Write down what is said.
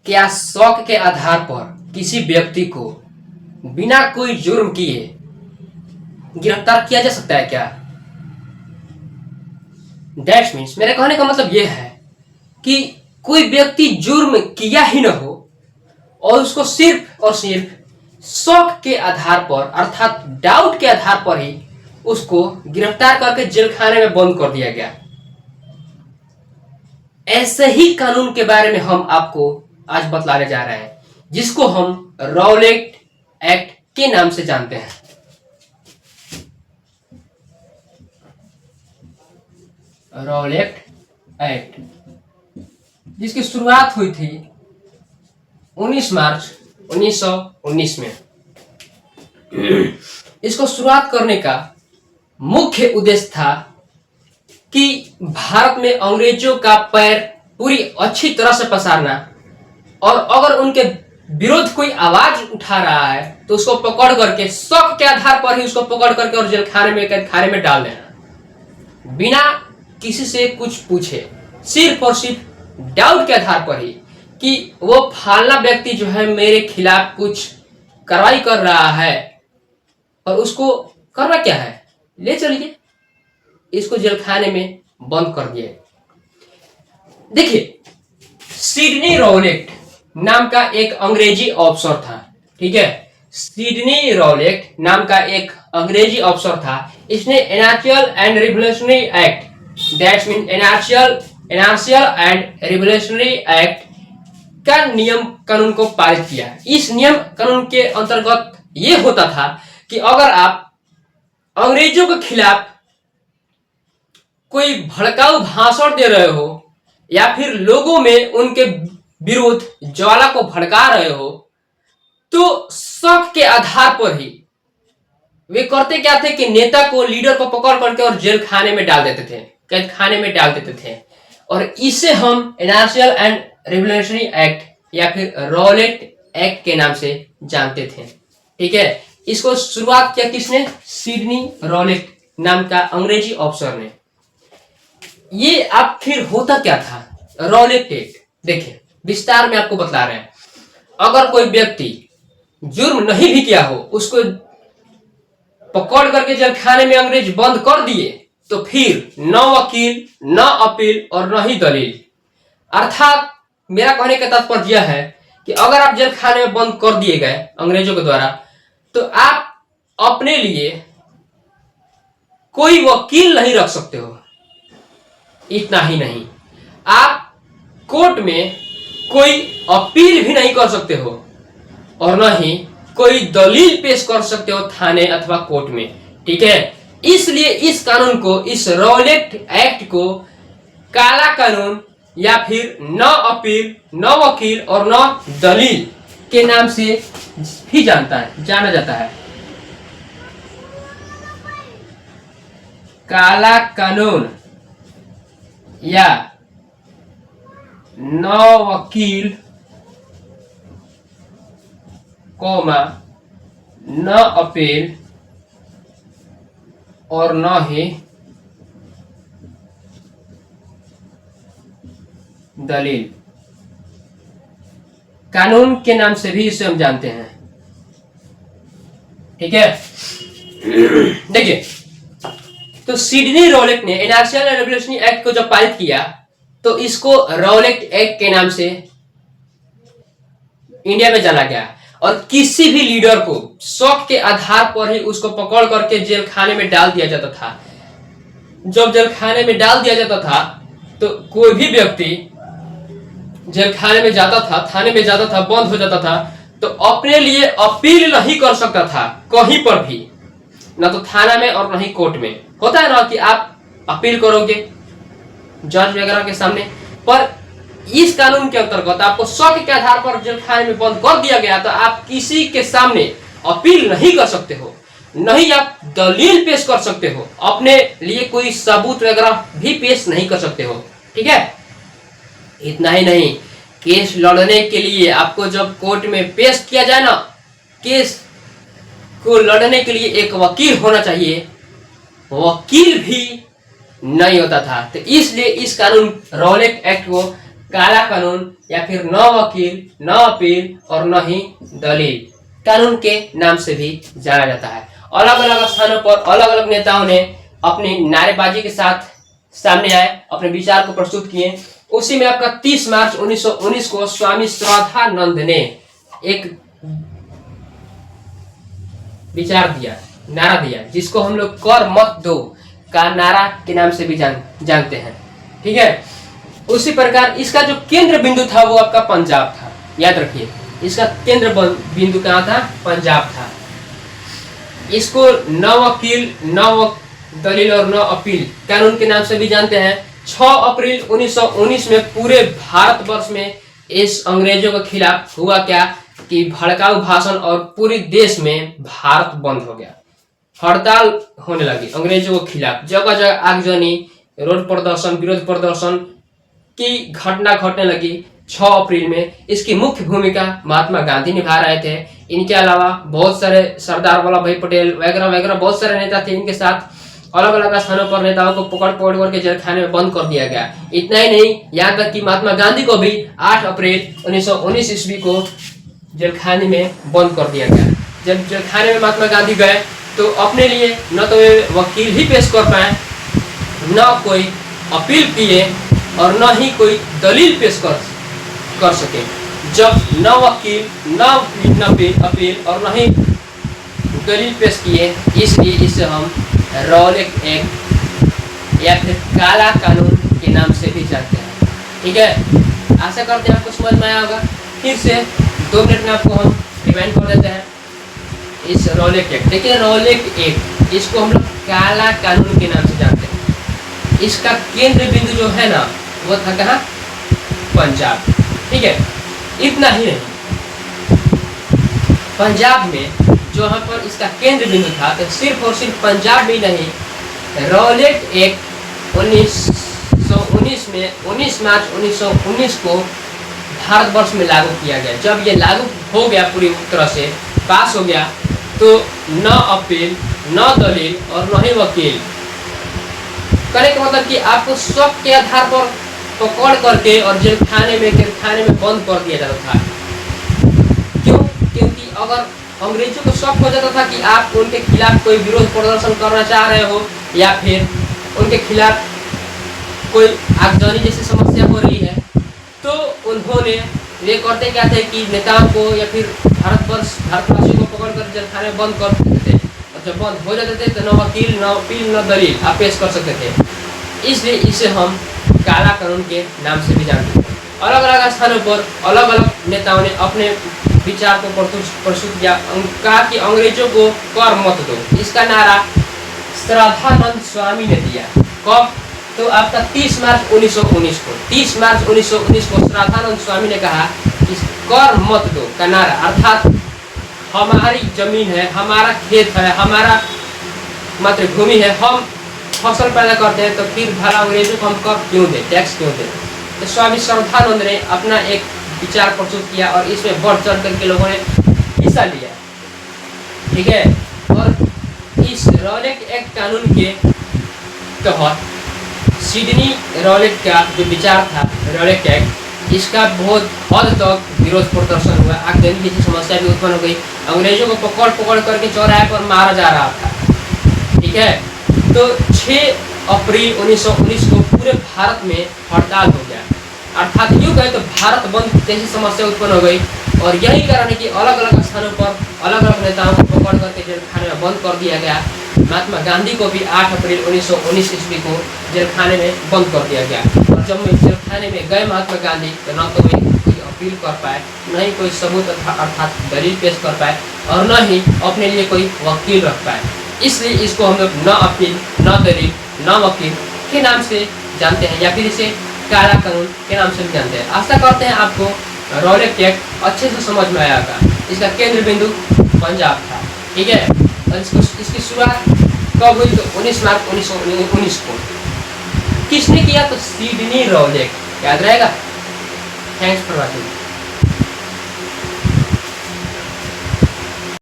क्या शौक के आधार पर किसी व्यक्ति को बिना कोई जुर्म किए गिरफ्तार किया जा सकता है क्या? दैट्स मीन्स मेरे कहने का मतलब यह है कि कोई व्यक्ति जुर्म किया ही न हो और उसको सिर्फ और सिर्फ शौक के आधार पर अर्थात डाउट के आधार पर ही उसको गिरफ्तार करके जेल खाने में बंद कर दिया गया। ऐसे ही कानून के बारे में हम आपको आज बतलाने जा रहे हैं, जिसको हम रॉलेट एक्ट के नाम से जानते हैं। रॉलेट एक्ट, जिसकी शुरुआत हुई थी 19 मार्च 1919 में। इसको शुरुआत करने का मुख्य उद्देश्य था कि भारत में अंग्रेजों का पैर पूरी अच्छी तरह से पसारना, और अगर उनके विरोध कोई आवाज उठा रहा है तो उसको पकड़ करके शौक के आधार पर ही उसको पकड़ करके और जेल खाने में कैद खाने में डाल देना, बिना किसी से कुछ पूछे, सिर्फ और सिर्फ डाउट के आधार पर ही कि वो फलाना व्यक्ति जो है मेरे खिलाफ कुछ कार्रवाई कर रहा है और उसको करना क्या है, ले चलिए, इसको जेल खाने में बंद कर दिए। देखिए, सिडनी रॉलेट नाम का एक अंग्रेजी अफसर था, ठीक है। सिडनी रॉलेट नाम का एक अंग्रेजी अफसर था। इसने anarchical and revolutionary act, that's mean anarchical and revolutionary act का नियम कानून को पारित किया। इस नियम कानून के अंतर्गत यह होता था कि अगर आप अंग्रेजों के खिलाफ कोई भड़काऊ भाषण दे रहे हो या फिर लोगों में उनके विरुद्ध ज्वाला को भड़का रहे हो, तो शौक के आधार पर ही वे करते क्या थे कि नेता को, लीडर को पकड़ करके और जेल खाने में डाल देते थे, कैद खाने में डाल देते थे। और इसे हम एनार्शियल एंड रिवोल्यूशनरी एक्ट या फिर रॉलेट एक्ट के नाम से जानते थे, ठीक है। इसको शुरुआत किया किसने? सिडनी रॉलेट नाम का अंग्रेजी अफसर ने। ये आखिर होता क्या था रॉलेट एक्ट? देखिए, विस्तार में आपको बतला रहे हैं। अगर कोई व्यक्ति जुर्म नहीं भी किया हो, उसको पकड़ करके जेल खाने में अंग्रेज बंद कर दिए, तो फिर न वकील, न अपील और न ही दलील। अर्थात मेरा कहने का तात्पर्य यह है कि अगर आप जेल खाने में बंद कर दिए गए अंग्रेजों के द्वारा, तो आप अपने लिए कोई वकील नहीं रख सकते हो। इतना ही नहीं, आप कोर्ट में कोई अपील भी नहीं कर सकते हो और न ही कोई दलील पेश कर सकते हो थाने अथवा कोर्ट में, ठीक है। इसलिए इस कानून को, इस रॉलेट एक्ट को काला कानून या फिर न अपील, न वकील और न दलील के नाम से भी जाना जाता है। काला कानून या न वकील कोमा न अपील और न ही दलील कानून के नाम से भी इसे हम जानते हैं, ठीक है। देखिए, तो सिडनी रॉलेट ने एनार्शियल एंड रिवोल्यूशनरी एक्ट को जब पारित किया, तो इसको रॉलेट एक्ट के नाम से इंडिया में जाना गया। और किसी भी लीडर को शौक के आधार पर ही उसको पकड़ करके जेल खाने में डाल दिया जाता था। जब जेल खाने में डाल दिया जाता था, तो कोई भी व्यक्ति जेल खाने में जाता था, थाने में जाता था, बंद हो जाता था, तो अपने लिए अपील नहीं कर सकता था कहीं पर भी, ना तो थाना में और ना ही कोर्ट में। होता है ना कि आप अपील करोगे जज वगैरह के सामने, पर इस कानून के अंतर्गत आपको शौक के आधार पर जेल खाने में बंद कर दिया गया, तो आप किसी के सामने अपील नहीं कर सकते हो, नहीं आप दलील पेश कर सकते हो, अपने लिए कोई सबूत वगैरह भी पेश नहीं कर सकते हो, ठीक है। इतना ही नहीं, केस लड़ने के लिए आपको जब कोर्ट में पेश किया जाए ना, केस को लड़ने के लिए एक वकील होना चाहिए, वकील भी नहीं होता था। तो इसलिए इस कानून रॉलेट एक्ट को काला कानून या फिर न वकील, न अपील और न ही दलील कानून के नाम से भी जाना जाता है। अलग अलग स्थानों पर अलग अलग नेताओं ने अपनी नारेबाजी के साथ सामने आए, अपने विचार को प्रस्तुत किए। उसी में आपका 30 मार्च 1919 को स्वामी श्रद्धानंद ने एक विचार दिया, नारा दिया, जिसको हम लोग कर मत दो का नारा के नाम से भी जानते हैं। ठीक है, उसी प्रकार इसका जो केंद्र बिंदु था वो आपका पंजाब था। याद रखिए, इसका केंद्र बिंदु कहाँ था? पंजाब था। इसको न वकील, न दलील और न अपील कानून के नाम से भी जानते हैं। 6 अप्रैल 1919 में पूरे भारतवर्ष में इस अंग्रेजों के खिलाफ हुआ क्या कि भड़काऊ भाषण और पूरे देश में भारत बंद हो गया। हड़ताल होने लगी अंग्रेजों के खिलाफ, जगह जगह आगजनी, रोड प्रदर्शन, विरोध प्रदर्शन की घटना घटने लगी 6 अप्रैल में। इसकी मुख्य भूमिका महात्मा गांधी निभा रहे थे। इनके अलावा बहुत सारे सरदार वल्लभ भाई पटेल वगैरह वगैरह बहुत सारे नेता थे। इनके साथ अलग अलग स्थानों पर नेताओं को पकड़ करके जेलखाने में बंद कर दिया गया। इतना ही नहीं, यहाँ तक कि महात्मा गांधी को भी 8 अप्रैल 1919 ईस्वी को जेलखाने में बंद कर दिया गया। जब जेलखाने में महात्मा गांधी गए तो अपने लिए न तो वे वकील ही पेश कर पाए, न कोई अपील किए और न ही कोई दलील पेश कर सके। जब न वकील, न अपील और न ही दलील पेश किए, इसलिए इसे हम रॉलेट एक्ट या फिर काला कानून के नाम से भी जानते हैं। ठीक है, आशा करते हैं आपको समझ में आया होगा। फिर से 2 मिनट में आपको हम रिमाइंड कर देते हैं इस रॉलेट एक्ट। देखिए, रॉलेट एक्ट इसको हम लोग काला कानून के नाम से जानते हैं। इसका केंद्र बिंदु जो है ना वो था कहाँ? पंजाब। ठीक है, इतना ही नहीं, पंजाब में जहाँ पर इसका केंद्र बिंदु था तो सिर्फ और सिर्फ पंजाब में नहीं, रॉलेट एक्ट 1919 में 19 मार्च 1919 को भारतवर्ष में लागू किया गया। जब ये लागू हो गया, पूरी तरह से पास हो गया, तो न अपील, न दलील और न ही वकील, कहने का मतलब कि आपको शक के आधार पर पकड़ करके और जेलखाने में बंद कर दिया जाता था। क्यों? क्योंकि अगर अंग्रेजों को शक हो जाता था कि आप उनके खिलाफ कोई विरोध प्रदर्शन करना चाह रहे हो या फिर उनके खिलाफ कोई आगजनी जैसी समस्या हो रही है, तो उन्होंने वे करते क्या थे कि नेताओं को या फिर भारतवासियों को पकड़ कर जेलखाने में बंद कर देते थे। और जब बंद हो जाते थे तो न वकील, न अपील, न दलील आप पेश कर सकते थे। इसलिए इसे हम काला कानून के नाम से भी जानते हैं। अलग अलग स्थानों पर अलग अलग नेताओं ने अपने विचार को प्रस्तुत किया, कहा कि अंग्रेजों को कर मत दो। इसका नारा श्रद्धानंद स्वामी ने दिया। कब? तो आपका 30 मार्च 1919 को 30 मार्च 1919 को श्रद्धानंद स्वामी ने कहा कि कर मत दो का नारा, अर्थात हमारी जमीन है, हमारा खेत है, हमारा मातृभूमि है, हम फसल पैदा करते हैं, तो फिर भला अंग्रेजों को हम कर क्यों दे, टैक्स क्यों दे? तो स्वामी श्रद्धानंद ने अपना एक विचार प्रस्तुत किया और इसमें बढ़ चढ़ करके लोगों ने हिस्सा लिया। ठीक है, और इस रॉलेट एक्ट कानून के तहत सिडनी रॉलेट का जो विचार था, रॉलेट एक्ट, इसका बहुत हद तक विरोध प्रदर्शन हुआ। आगजनी जैसी समस्या भी उत्पन्न हो गई। अंग्रेजों को पकड़ करके चौराहे पर मारा जा रहा था। ठीक है, तो 6 अप्रैल 1919 को पूरे भारत में हड़ताल हो गया, अर्थात यूँ कहें तो भारत बंद जैसी समस्या उत्पन्न हो गई। और यही कारण है कि अलग अलग स्थानों पर अलग अलग नेताओं को पकड़ करके जेलखाने में बंद कर दिया गया। महात्मा गांधी को भी 8 अप्रैल 1919 ईस्वी को जेलखाने में बंद कर दिया गया। और जब मैं जेलखाने में गए महात्मा गांधी, तो न तो वे कोई अपील कर पाए, न ही कोई सबूत अर्थात दलील पेश कर पाए और न ही अपने लिए कोई वकील रख पाए। इसलिए इसको हम लोग न अपील, न दलील, न वकील के नाम से जानते हैं, या फिर इसे काला कानून के नाम से भी जानते हैं। आशा करते हैं आपको रॉलेट एक्ट अच्छे से समझ में आया होगा। इसका केंद्र बिंदु पंजाब था। ठीक है, और इसकी शुरुआत कब हुई? तो 19 मार्च 1919 को। किसने किया? तो सिडनी रॉलेट। याद रहेगा। Thanks for watching.